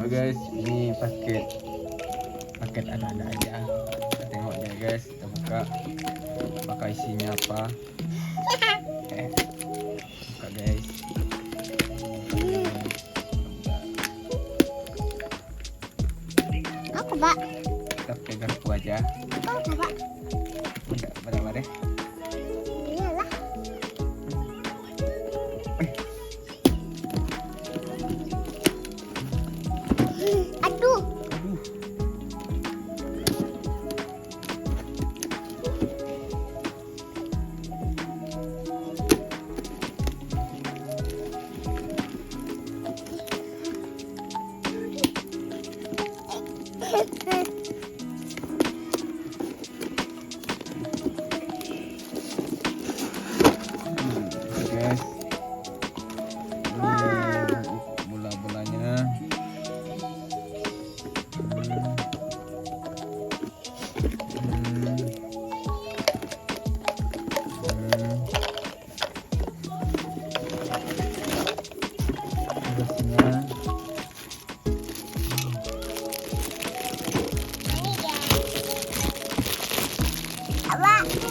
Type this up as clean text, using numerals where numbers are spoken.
Guys, ini paket ada aja. Kita tengok ya guys, kita buka apakah isinya apa. Buka guys. Aku Pak. Kita pakai garpu aja. Aku Pak. Enggak pada. Iyalah. Aduh. Guys, ini bola-bolanya. Apa?